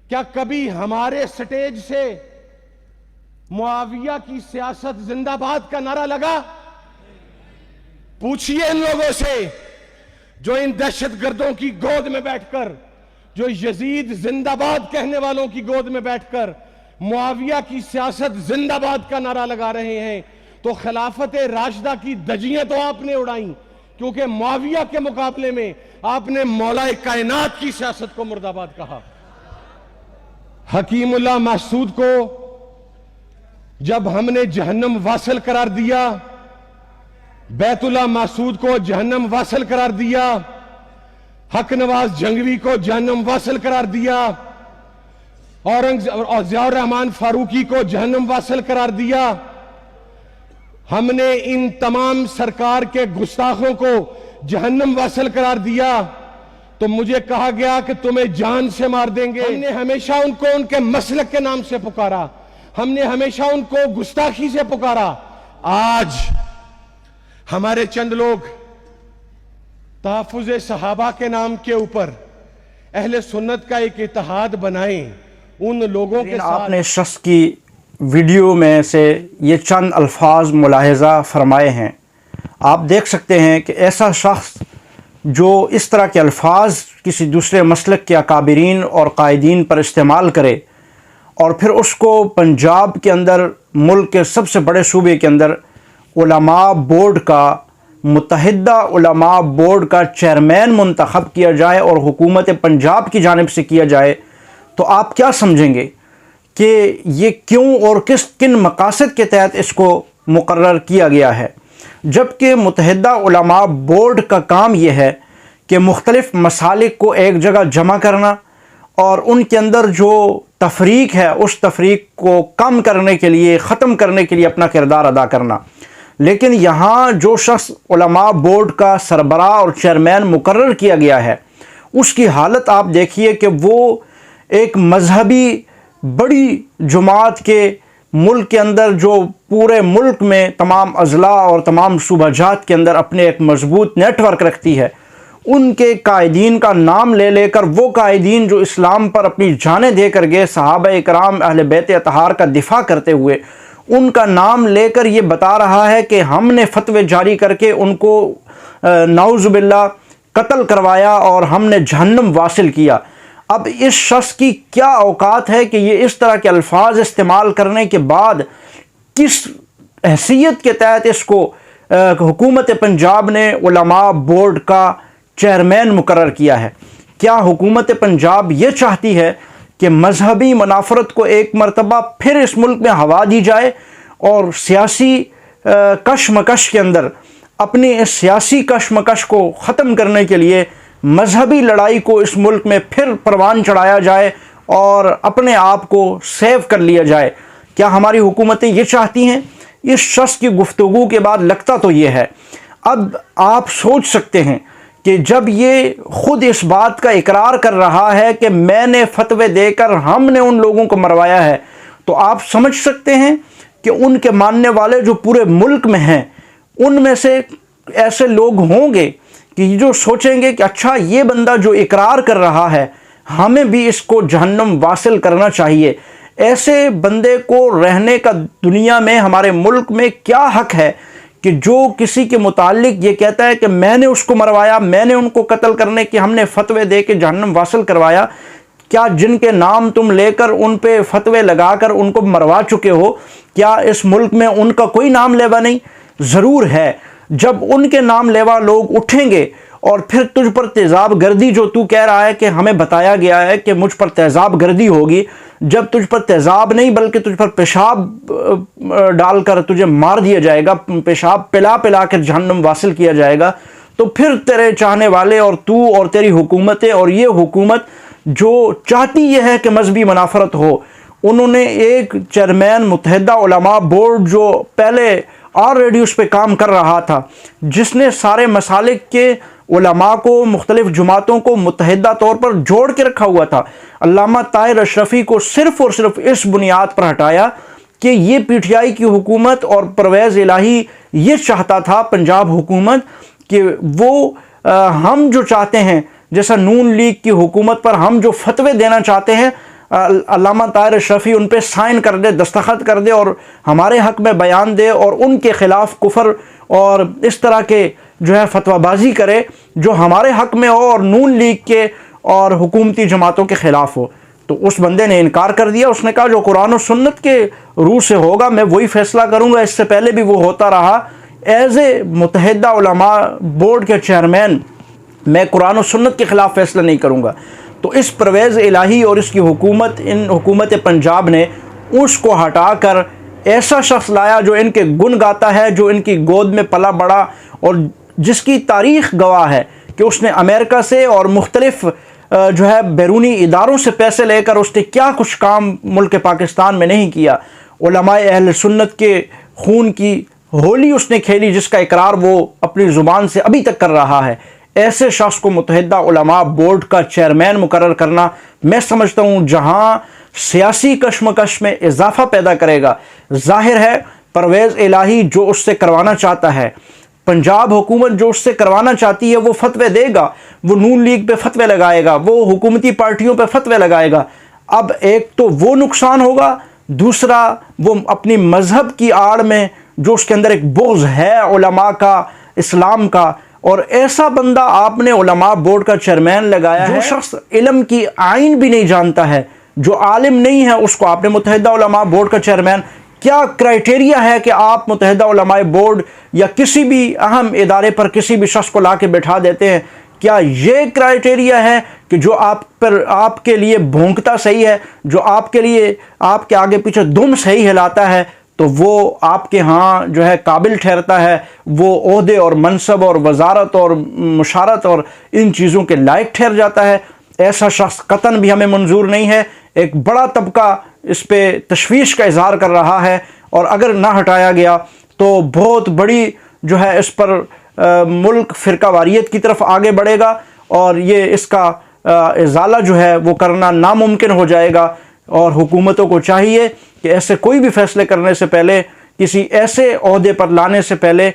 کیا کبھی ہمارے سٹیج سے معاویہ کی سیاست زندہ باد کا نعرہ لگا؟ پوچھئے ان لوگوں سے جو ان دہشت گردوں کی گود میں بیٹھ کر، جو یزید زندہ باد کہنے والوں کی گود میں بیٹھ کر معاویہ کی سیاست زندہ باد کا نعرہ لگا رہے ہیں، تو خلافت راشدہ کی دھجیاں تو آپ نے اڑائیں، کیونکہ معاویہ کے مقابلے میں آپ نے مولا کائنات کی سیاست کو مرد آباد کہا۔ حکیم اللہ محسود کو جب ہم نے جہنم واصل قرار دیا، بیت اللہ محسود کو جہنم واصل قرار دیا، حق نواز جنگوی کو جہنم واصل قرار دیا، اور ضیاء الرحمن فاروقی کو جہنم واصل قرار دیا، ہم نے ان تمام سرکار کے گستاخوں کو جہنم واصل قرار دیا، تو مجھے کہا گیا کہ تمہیں جان سے مار دیں گے۔ ہم نے ہمیشہ ان کو ان کے مسلک کے نام سے پکارا، ہم نے ہمیشہ ان کو گستاخی سے پکارا۔ آج ہمارے چند لوگ تحفظ صحابہ کے نام کے اوپر اہل سنت کا ایک اتحاد بنائیں، ان لوگوں کے ساتھ۔ آپ نے شخص کی ویڈیو میں سے یہ چند الفاظ ملاحظہ فرمائے ہیں۔ آپ دیکھ سکتے ہیں کہ ایسا شخص جو اس طرح کے الفاظ کسی دوسرے مسلک کے اکابرین اور قائدین پر استعمال کرے، اور پھر اس کو پنجاب کے اندر، ملک کے سب سے بڑے صوبے کے اندر، علماء بورڈ کا، متحدہ علماء بورڈ کا چیئرمین منتخب کیا جائے اور حکومت پنجاب کی جانب سے کیا جائے، تو آپ کیا سمجھیں گے کہ یہ کیوں اور کن مقاصد کے تحت اس کو مقرر کیا گیا ہے؟ جبکہ متحدہ علماء بورڈ کا کام یہ ہے کہ مختلف مسالک کو ایک جگہ جمع کرنا اور ان کے اندر جو تفریق ہے اس تفریق کو کم کرنے کے لیے، ختم کرنے کے لیے اپنا کردار ادا کرنا۔ لیکن یہاں جو شخص علماء بورڈ کا سربراہ اور چیئرمین مقرر کیا گیا ہے، اس کی حالت آپ دیکھیے کہ وہ ایک مذہبی بڑی جماعت کے ملک کے اندر، جو پورے ملک میں تمام اضلاع اور تمام صوبہ جات کے اندر اپنے ایک مضبوط نیٹ ورک رکھتی ہے، ان کے قائدین کا نام لے لے کر، وہ قائدین جو اسلام پر اپنی جانیں دے کر گئے، صحابہ اکرام اہل بیت اطہار کا دفاع کرتے ہوئے، ان کا نام لے کر یہ بتا رہا ہے کہ ہم نے فتوے جاری کر کے ان کو نعوذ باللہ قتل کروایا اور ہم نے جہنم واصل کیا۔ اب اس شخص کی کیا اوقات ہے کہ یہ اس طرح کے الفاظ استعمال کرنے کے بعد کس حیثیت کے تحت اس کو حکومت پنجاب نے علماء بورڈ کا چیئرمین مقرر کیا ہے؟ کیا حکومت پنجاب یہ چاہتی ہے کہ مذہبی منافرت کو ایک مرتبہ پھر اس ملک میں ہوا دی جائے اور سیاسی کشمکش کے اندر اپنی اس سیاسی کشمکش کو ختم کرنے کے لیے مذہبی لڑائی کو اس ملک میں پھر پروان چڑھایا جائے اور اپنے آپ کو سیو کر لیا جائے؟ کیا ہماری حکومتیں یہ چاہتی ہیں؟ اس شخص کی گفتگو کے بعد لگتا تو یہ ہے۔ اب آپ سوچ سکتے ہیں کہ جب یہ خود اس بات کا اقرار کر رہا ہے کہ میں نے فتوے دے کر ہم نے ان لوگوں کو مروایا ہے، تو آپ سمجھ سکتے ہیں کہ ان کے ماننے والے جو پورے ملک میں ہیں، ان میں سے ایسے لوگ ہوں گے کہ جو سوچیں گے کہ اچھا یہ بندہ جو اقرار کر رہا ہے، ہمیں بھی اس کو جہنم واصل کرنا چاہیے۔ ایسے بندے کو رہنے کا دنیا میں، ہمارے ملک میں کیا حق ہے کہ جو کسی کے متعلق یہ کہتا ہے کہ میں نے اس کو مروایا، میں نے ان کو قتل کرنے کی ہم نے فتوے دے کے جہنم واصل کروایا؟ کیا جن کے نام تم لے کر ان پہ فتوے لگا کر ان کو مروا چکے ہو، کیا اس ملک میں ان کا کوئی نام لیوا نہیں؟ ضرور ہے۔ جب ان کے نام لیوا لوگ اٹھیں گے اور پھر تجھ پر تیزاب گردی، جو تو کہہ رہا ہے کہ ہمیں بتایا گیا ہے کہ مجھ پر تیزاب گردی ہوگی، جب تجھ پر تیزاب نہیں بلکہ تجھ پر پیشاب ڈال کر تجھے مار دیا جائے گا، پیشاب پلا پلا کر جہنم واصل کیا جائے گا، تو پھر تیرے چاہنے والے اور تو اور تیری حکومتیں اور یہ حکومت جو چاہتی یہ ہے کہ مذہبی منافرت ہو، انہوں نے ایک چیئرمین متحدہ علماء بورڈ جو پہلے آلریڈی اس پہ کام کر رہا تھا، جس نے سارے مسالک کے علماء کو، مختلف جماعتوں کو متحدہ طور پر جوڑ کے رکھا ہوا تھا، علامہ طاہر اشرفی کو صرف اور صرف اس بنیاد پر ہٹایا کہ یہ پی ٹی آئی کی حکومت اور پرویز الہی یہ چاہتا تھا پنجاب حکومت کہ وہ ہم جو چاہتے ہیں، جیسا نون لیگ کی حکومت پر ہم جو فتوے دینا چاہتے ہیں، علامہ طاہر اشرفی ان پہ سائن کر دے، دستخط کر دے اور ہمارے حق میں بیان دے اور ان کے خلاف کفر اور اس طرح کے جو ہے فتویٰ بازی کرے جو ہمارے حق میں ہو اور نون لیگ کے اور حکومتی جماعتوں کے خلاف ہو، تو اس بندے نے انکار کر دیا۔ اس نے کہا جو قرآن و سنت کے روح سے ہوگا میں وہی فیصلہ کروں گا، اس سے پہلے بھی وہ ہوتا رہا۔ ایز اے متحدہ علماء بورڈ کے چیئرمین میں قرآن و سنت کے خلاف فیصلہ نہیں کروں گا۔ تو اس پرویز الہی اور اس کی حکومت پنجاب نے اس کو ہٹا کر ایسا شخص لایا جو ان کے گن گاتا ہے، جو ان کی گود میں پلا بڑا اور جس کی تاریخ گواہ ہے کہ اس نے امریکہ سے اور مختلف جو ہے بیرونی اداروں سے پیسے لے کر اس نے کیا کچھ کام ملک پاکستان میں نہیں کیا۔ علماء اہل سنت کے خون کی ہولی اس نے کھیلی جس کا اقرار وہ اپنی زبان سے ابھی تک کر رہا ہے۔ ایسے شخص کو متحدہ علماء بورڈ کا چیئرمین مقرر کرنا میں سمجھتا ہوں جہاں سیاسی کشمکش میں اضافہ پیدا کرے گا۔ ظاہر ہے پرویز الہی جو اس سے کروانا چاہتا ہے، پنجاب حکومت جو اس سے کروانا چاہتی ہے وہ فتوے دے گا، وہ نون لیگ پہ فتوے لگائے گا، وہ حکومتی پارٹیوں پہ فتوے لگائے گا۔ اب ایک تو وہ نقصان ہوگا، دوسرا وہ اپنی مذہب کی آڑ میں جو اس کے اندر ایک بغض ہے علماء کا، اسلام کا، اور ایسا بندہ آپ نے علماء بورڈ کا چیئرمین لگایا ہے جو شخص علم کی آئین بھی نہیں جانتا ہے، جو عالم نہیں ہے، اس کو آپ نے متحدہ علماء بورڈ کا چیئرمین۔ کیا کرائیٹیریا ہے کہ آپ متحدہ علماء بورڈ یا کسی بھی اہم ادارے پر کسی بھی شخص کو لا کے بٹھا دیتے ہیں؟ کیا یہ کرائیٹیریا ہے کہ جو آپ کے لیے بھونکتا صحیح ہے، جو آپ کے لیے آپ کے آگے پیچھے دم صحیح ہلاتا ہے تو وہ آپ کے ہاں جو ہے قابل ٹھہرتا ہے، وہ عہدے اور منصب اور وزارت اور مشارت اور ان چیزوں کے لائق ٹھہر جاتا ہے؟ ایسا شخص قطعاً بھی ہمیں منظور نہیں ہے۔ ایک بڑا طبقہ اس پہ تشویش کا اظہار کر رہا ہے اور اگر نہ ہٹایا گیا تو بہت بڑی جو ہے اس پر ملک فرقہ واریت کی طرف آگے بڑھے گا اور یہ اس کا ازالہ جو ہے وہ کرنا ناممکن ہو جائے گا۔ اور حکومتوں کو چاہیے کہ ایسے کوئی بھی فیصلے کرنے سے پہلے، کسی ایسے عہدے پر لانے سے پہلے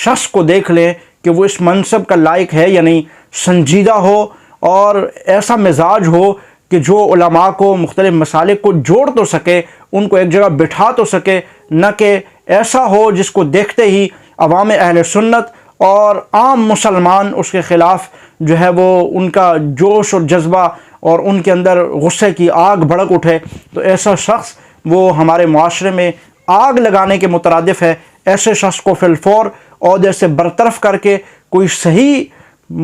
شخص کو دیکھ لیں کہ وہ اس منصب کا لائق ہے یا نہیں، سنجیدہ ہو اور ایسا مزاج ہو کہ جو علماء کو مختلف مسالک کو جوڑ تو سکے، ان کو ایک جگہ بٹھا تو سکے، نہ کہ ایسا ہو جس کو دیکھتے ہی عوام اہل سنت اور عام مسلمان اس کے خلاف جو ہے وہ ان کا جوش اور جذبہ اور ان کے اندر غصے کی آگ بھڑک اٹھے۔ تو ایسا شخص وہ ہمارے معاشرے میں آگ لگانے کے مترادف ہے۔ ایسے شخص کو فی الفور عہدے سے برطرف کر کے کوئی صحیح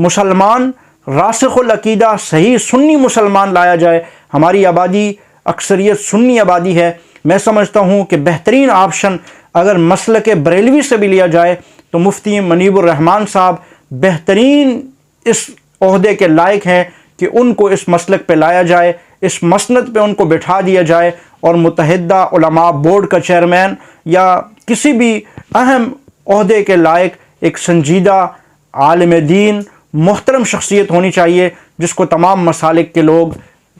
مسلمان، راسخ العقیدہ، صحیح سنی مسلمان لایا جائے۔ ہماری آبادی اکثریت سنی آبادی ہے۔ میں سمجھتا ہوں کہ بہترین آپشن اگر مسلک بریلوی سے بھی لیا جائے تو مفتی منیب الرحمن صاحب بہترین اس عہدے کے لائق ہیں کہ ان کو اس مسلک پہ لایا جائے، اس مسند پہ ان کو بٹھا دیا جائے اور متحدہ علماء بورڈ کا چیئرمین یا کسی بھی اہم عہدے کے لائق ایک سنجیدہ عالم دین محترم شخصیت ہونی چاہیے جس کو تمام مسالک کے لوگ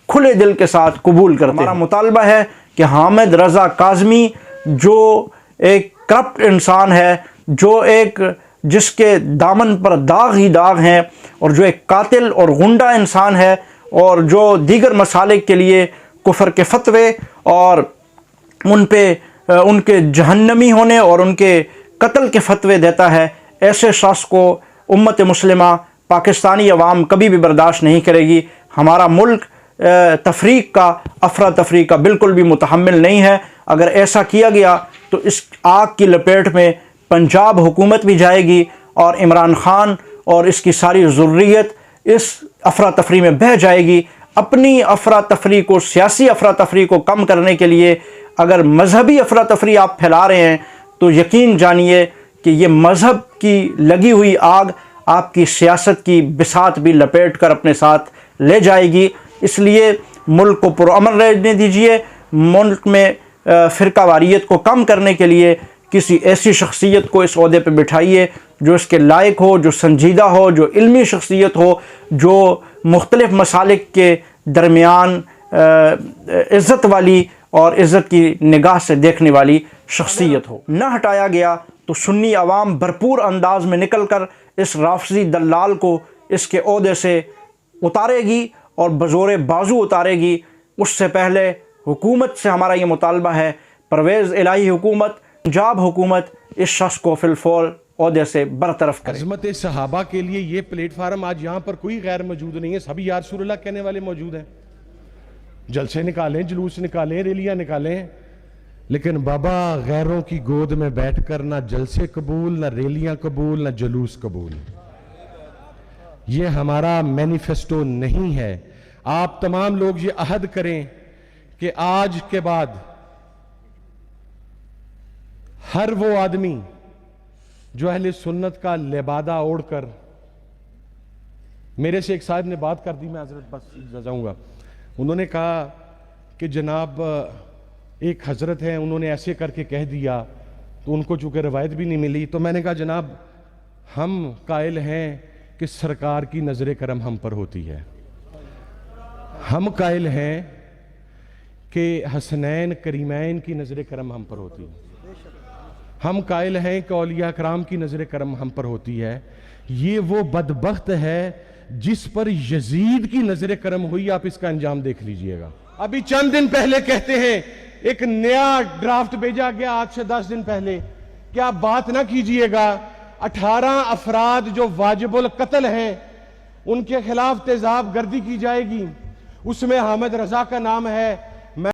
کھلے دل کے ساتھ قبول کرتے ہیں۔ ہمارا مطالبہ ہے کہ حامد رضا کاظمی جو ایک کرپٹ انسان ہے، جو ایک جس کے دامن پر داغ ہی داغ ہیں اور جو ایک قاتل اور غنڈہ انسان ہے اور جو دیگر مسالک کے لیے کفر کے فتوے اور ان پہ ان کے جہنمی ہونے اور ان کے قتل کے فتوے دیتا ہے، ایسے شخص کو امت مسلمہ پاکستانی عوام کبھی بھی برداشت نہیں کرے گی۔ ہمارا ملک تفریق کا، افراتفری کا بالکل بھی متحمل نہیں ہے۔ اگر ایسا کیا گیا تو اس آگ کی لپیٹ میں پنجاب حکومت بھی جائے گی اور عمران خان اور اس کی ساری ذریت اس افراتفری میں بہہ جائے گی۔ اپنی افراتفری کو، سیاسی افراتفری کو کم کرنے کے لیے اگر مذہبی افراتفری آپ پھیلا رہے ہیں تو یقین جانیے کہ یہ مذہب کی لگی ہوئی آگ آپ کی سیاست کی بساط بھی لپیٹ کر اپنے ساتھ لے جائے گی۔ اس لیے ملک کو پرامن رہنے دیجیے۔ ملک میں فرقہ واریت کو کم کرنے کے لیے کسی ایسی شخصیت کو اس عہدے پہ بٹھائیے جو اس کے لائق ہو، جو سنجیدہ ہو، جو علمی شخصیت ہو، جو مختلف مسالک کے درمیان عزت والی اور عزت کی نگاہ سے دیکھنے والی شخصیت ہو۔ نہ ہٹایا گیا تو سنی عوام بھرپور انداز میں نکل کر اس رافضی دلال کو اس کے عہدے سے اتارے گی اور بزور بازو اتارے گی۔ اس سے پہلے حکومت سے ہمارا یہ مطالبہ ہے، پرویز الہی حکومت، پنجاب حکومت اس شخص کو فی الفور عہدے سے برطرف کرے۔ عظمت صحابہ کے لیے یہ پلیٹ فارم آج یہاں پر کوئی غیر موجود نہیں ہے، سبھی یا رسول اللہ کہنے والے موجود ہیں، جلسے نکالیں، جلوس نکالیں، ریلیاں نکالیں، لیکن بابا غیروں کی گود میں بیٹھ کر نہ جلسے قبول، نہ ریلیاں قبول، نہ جلوس قبول۔ یہ ہمارا مینیفیسٹو نہیں ہے۔ آپ تمام لوگ یہ عہد کریں کہ آج کے بعد ہر وہ آدمی جو اہل سنت کا لبادہ اوڑھ کر، میرے سے ایک صاحب نے بات کر دی، میں حضرت بس جاؤں گا، انہوں نے کہا کہ جناب ایک حضرت ہیں، انہوں نے ایسے کر کے کہہ دیا، تو ان کو چونکہ روایت بھی نہیں ملی، تو میں نے کہا جناب ہم قائل ہیں کہ سرکار کی نظر کرم ہم پر ہوتی ہے، ہم قائل ہیں کہ حسنین کریمین کی نظر کرم ہم پر ہوتی ہے، ہم قائل ہیں کہ اولیاء کرام کی نظر کرم ہم پر ہوتی ہے۔ یہ وہ بدبخت ہے جس پر یزید کی نظر کرم ہوئی، آپ اس کا انجام دیکھ لیجئے گا۔ ابھی چند دن پہلے کہتے ہیں ایک نیا ڈرافٹ بھیجا گیا آج سے 10 دن پہلے کہ آپ بات نہ کیجئے گا، 18 افراد جو واجب القتل ہیں ان کے خلاف تیزاب گردی کی جائے گی، اس میں حامد رضا کا نام ہے،